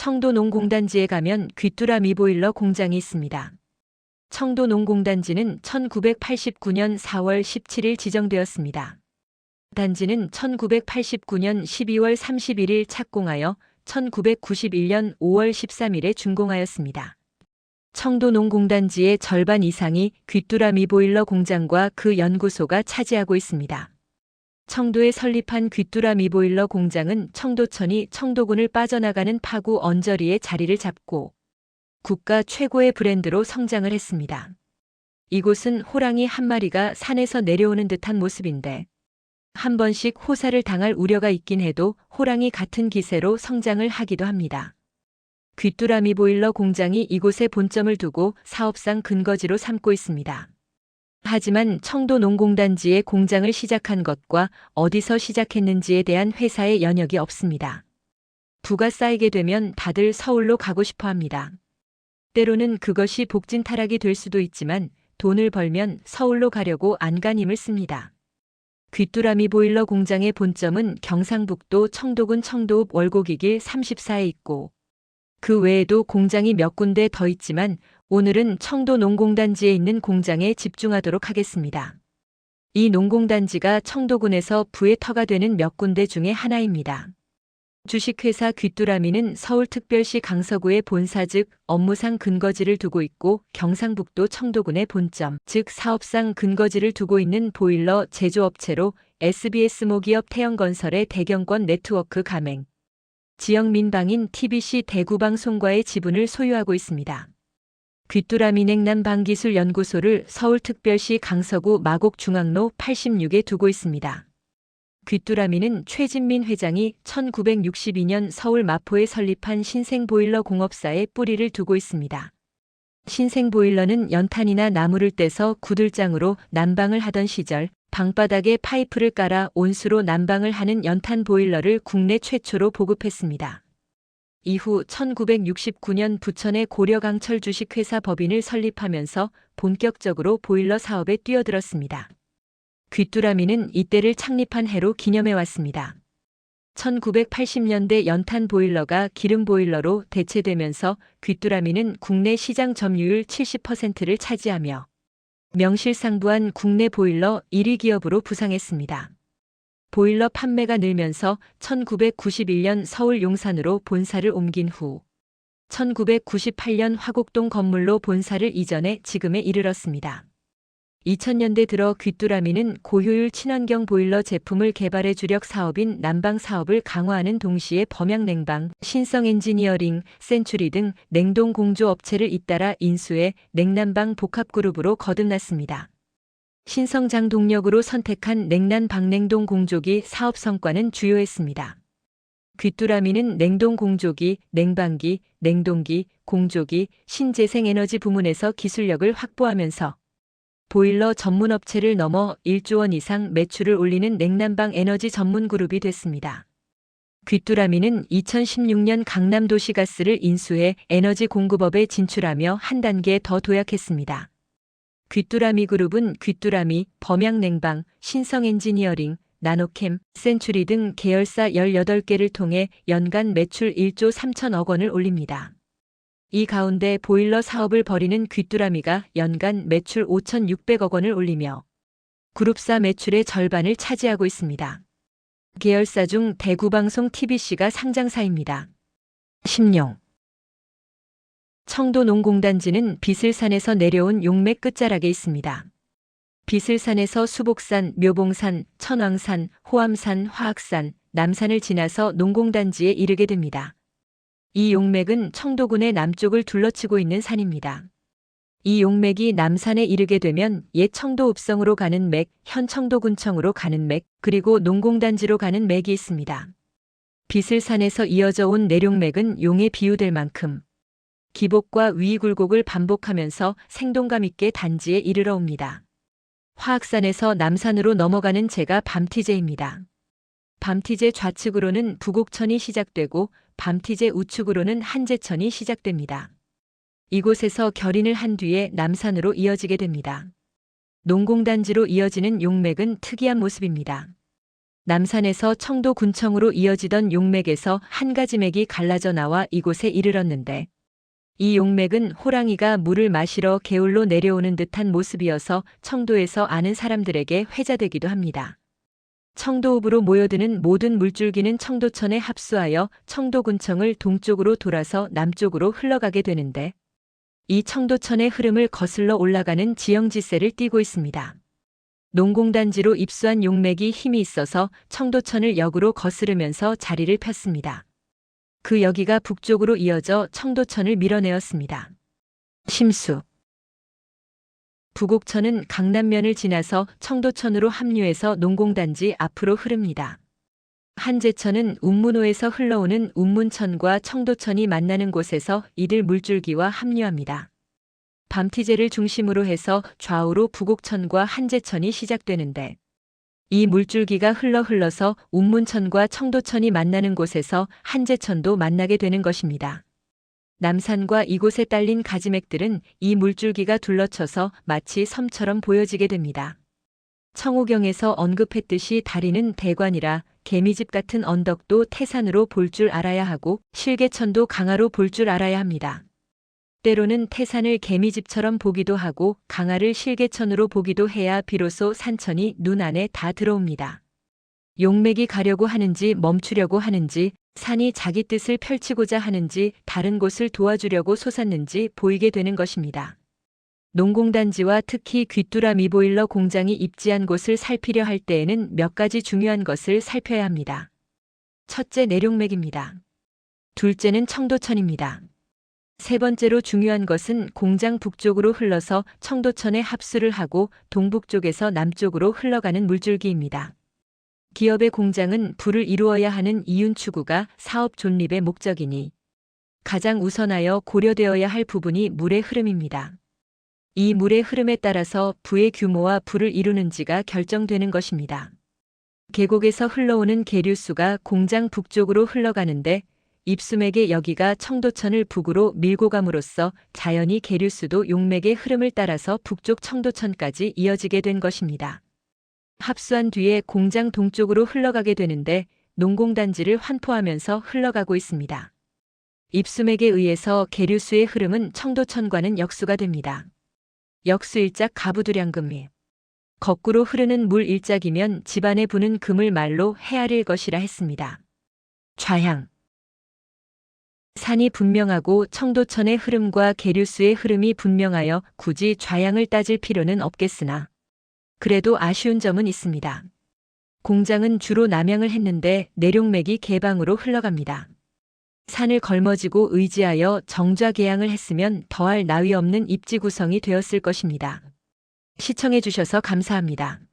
청도 농공단지에 가면 귀뚜라미 보일러 공장이 있습니다. 청도 농공단지는 1989년 4월 17일 지정되었습니다. 단지는 1989년 12월 31일 착공하여 1991년 5월 13일에 준공하였습니다. 청도 농공단지의 절반 이상이 귀뚜라미 보일러 공장과 그 연구소가 차지하고 있습니다. 청도에 설립한 귀뚜라미 보일러 공장은 청도천이 청도군을 빠져나가는 파구 언저리에 자리를 잡고 국가 최고의 브랜드로 성장을 했습니다. 이곳은 호랑이 한 마리가 산에서 내려오는 듯한 모습인데 한 번씩 호사를 당할 우려가 있긴 해도 호랑이 같은 기세로 성장을 하기도 합니다. 귀뚜라미 보일러 공장이 이곳에 본점을 두고 사업상 근거지로 삼고 있습니다. 하지만 청도 농공단지에 공장을 시작한 것과 어디서 시작했는지에 대한 회사의 연역이 없습니다. 부가 쌓이게 되면 다들 서울로 가고 싶어 합니다. 때로는 그것이 복진 타락이 될 수도 있지만 돈을 벌면 서울로 가려고 안간힘을 씁니다. 귀뚜라미 보일러 공장의 본점은 경상북도 청도군 청도읍 월곡이길 34에 있고 그 외에도 공장이 몇 군데 더 있지만 오늘은 청도 농공단지에 있는 공장에 집중하도록 하겠습니다. 이 농공단지가 청도군에서 부의 터가 되는 몇 군데 중에 하나입니다. 주식회사 귀뚜라미는 서울특별시 강서구에 본사 즉 업무상 근거지를 두고 있고 경상북도 청도군에 본점 즉 사업상 근거지를 두고 있는 보일러 제조업체로 SBS 모기업 태영건설의 대경권 네트워크 가맹, 지역 민방인 TBC 대구방송과의 지분을 소유하고 있습니다. 귀뚜라미 냉난방기술연구소를 서울특별시 강서구 마곡중앙로 86에 두고 있습니다. 귀뚜라미는 최진민 회장이 1962년 서울 마포에 설립한 신생보일러 공업사에 뿌리를 두고 있습니다. 신생보일러는 연탄이나 나무를 떼서 구들장으로 난방을 하던 시절 방바닥에 파이프를 깔아 온수로 난방을 하는 연탄 보일러를 국내 최초로 보급했습니다. 이후 1969년 부천의 고려강철 주식회사 법인을 설립하면서 본격적으로 보일러 사업에 뛰어들었습니다. 귀뚜라미는 이때를 창립한 해로 기념해 왔습니다. 1980년대 연탄 보일러가 기름 보일러로 대체되면서 귀뚜라미는 국내 시장 점유율 70%를 차지하며 명실상부한 국내 보일러 1위 기업으로 부상했습니다. 보일러 판매가 늘면서 1991년 서울 용산으로 본사를 옮긴 후 1998년 화곡동 건물로 본사를 이전해 지금에 이르렀습니다. 2000년대 들어 귀뚜라미는 고효율 친환경 보일러 제품을 개발해 주력 사업인 난방 사업을 강화하는 동시에 범양냉방, 신성엔지니어링, 센츄리 등 냉동 공조 업체를 잇따라 인수해 냉난방 복합그룹으로 거듭났습니다. 신성장 동력으로 선택한 냉난 방냉동 공조기 사업 성과는 주요했습니다. 귀뚜라미는 냉동 공조기, 냉방기, 냉동기, 공조기, 신재생에너지 부문에서 기술력을 확보하면서 보일러 전문 업체를 넘어 1조 원 이상 매출을 올리는 냉난방 에너지 전문 그룹이 됐습니다. 귀뚜라미는 2016년 강남도시가스를 인수해 에너지 공급업에 진출하며 한 단계 더 도약했습니다. 귀뚜라미 그룹은 귀뚜라미, 범양냉방, 신성엔지니어링, 나노캠, 센츄리 등 계열사 18개를 통해 연간 매출 1조 3천억 원을 올립니다. 이 가운데 보일러 사업을 벌이는 귀뚜라미가 연간 매출 5,600억 원을 올리며 그룹사 매출의 절반을 차지하고 있습니다. 계열사 중 대구방송 TBC가 상장사입니다. 심용 청도 농공단지는 비슬산에서 내려온 용맥 끝자락에 있습니다. 비슬산에서 수복산, 묘봉산, 천왕산, 호암산, 화학산, 남산을 지나서 농공단지에 이르게 됩니다. 이 용맥은 청도군의 남쪽을 둘러치고 있는 산입니다. 이 용맥이 남산에 이르게 되면 옛 청도 읍성으로 가는 맥, 현 청도군청으로 가는 맥, 그리고 농공단지로 가는 맥이 있습니다. 비슬산에서 이어져 온 내룡맥은 용에 비유될 만큼 기복과 위굴곡을 반복하면서 생동감 있게 단지에 이르러 옵니다. 화학산에서 남산으로 넘어가는 제가 밤티제입니다. 밤티제 좌측으로는 부곡천이 시작되고 밤티제 우측으로는 한제천이 시작됩니다. 이곳에서 결인을 한 뒤에 남산으로 이어지게 됩니다. 농공단지로 이어지는 용맥은 특이한 모습입니다. 남산에서 청도 군청으로 이어지던 용맥에서 한 가지 맥이 갈라져 나와 이곳에 이르렀는데 이 용맥은 호랑이가 물을 마시러 개울로 내려오는 듯한 모습이어서 청도에서 아는 사람들에게 회자되기도 합니다. 청도읍으로 모여드는 모든 물줄기는 청도천에 합수하여 청도군청을 동쪽으로 돌아서 남쪽으로 흘러가게 되는데 이 청도천의 흐름을 거슬러 올라가는 지형지세를 띠고 있습니다. 농공단지로 입수한 용맥이 힘이 있어서 청도천을 역으로 거스르면서 자리를 폈습니다. 그 여기가 북쪽으로 이어져 청도천을 밀어내었습니다. 심수 부곡천은 강남면을 지나서 청도천으로 합류해서 농공단지 앞으로 흐릅니다. 한제천은 운문호에서 흘러오는 운문천과 청도천이 만나는 곳에서 이들 물줄기와 합류합니다. 밤티제를 중심으로 해서 좌우로 부곡천과 한제천이 시작되는데 이 물줄기가 흘러서 운문천과 청도천이 만나는 곳에서 한제천도 만나게 되는 것입니다. 남산과 이곳에 딸린 가지맥들은 이 물줄기가 둘러쳐서 마치 섬처럼 보여지게 됩니다. 청호경에서 언급했듯이 다리는 대관이라 개미집 같은 언덕도 태산으로 볼 줄 알아야 하고 실개천도 강화로 볼 줄 알아야 합니다. 때로는 태산을 개미집처럼 보기도 하고 강화를 실개천으로 보기도 해야 비로소 산천이 눈 안에 다 들어옵니다. 용맥이 가려고 하는지 멈추려고 하는지 산이 자기 뜻을 펼치고자 하는지 다른 곳을 도와주려고 솟았는지 보이게 되는 것입니다. 농공단지와 특히 귀뚜라미 보일러 공장이 입지한 곳을 살피려 할 때에는 몇 가지 중요한 것을 살펴야 합니다. 첫째, 내룡맥입니다. 둘째는 청도천입니다. 세 번째로 중요한 것은 공장 북쪽으로 흘러서 청도천에 합수를 하고 동북쪽에서 남쪽으로 흘러가는 물줄기입니다. 기업의 공장은 부를 이루어야 하는 이윤 추구가 사업 존립의 목적이니 가장 우선하여 고려되어야 할 부분이 물의 흐름입니다. 이 물의 흐름에 따라서 부의 규모와 부를 이루는지가 결정되는 것입니다. 계곡에서 흘러오는 계류수가 공장 북쪽으로 흘러가는데 입수맥의 여기가 청도천을 북으로 밀고 감으로써 자연히 계류수도 용맥의 흐름을 따라서 북쪽 청도천까지 이어지게 된 것입니다. 합수한 뒤에 공장 동쪽으로 흘러가게 되는데 농공단지를 환포하면서 흘러가고 있습니다. 입수맥에 의해서 계류수의 흐름은 청도천과는 역수가 됩니다. 역수일작 가부두량금이 거꾸로 흐르는 물 일작이면 집안에 부는 금을 말로 헤아릴 것이라 했습니다. 좌향 산이 분명하고 청도천의 흐름과 계류수의 흐름이 분명하여 굳이 좌향을 따질 필요는 없겠으나 그래도 아쉬운 점은 있습니다. 공장은 주로 남향을 했는데 내룡맥이 개방으로 흘러갑니다. 산을 걸머지고 의지하여 정좌개양을 했으면 더할 나위 없는 입지 구성이 되었을 것입니다. 시청해 주셔서 감사합니다.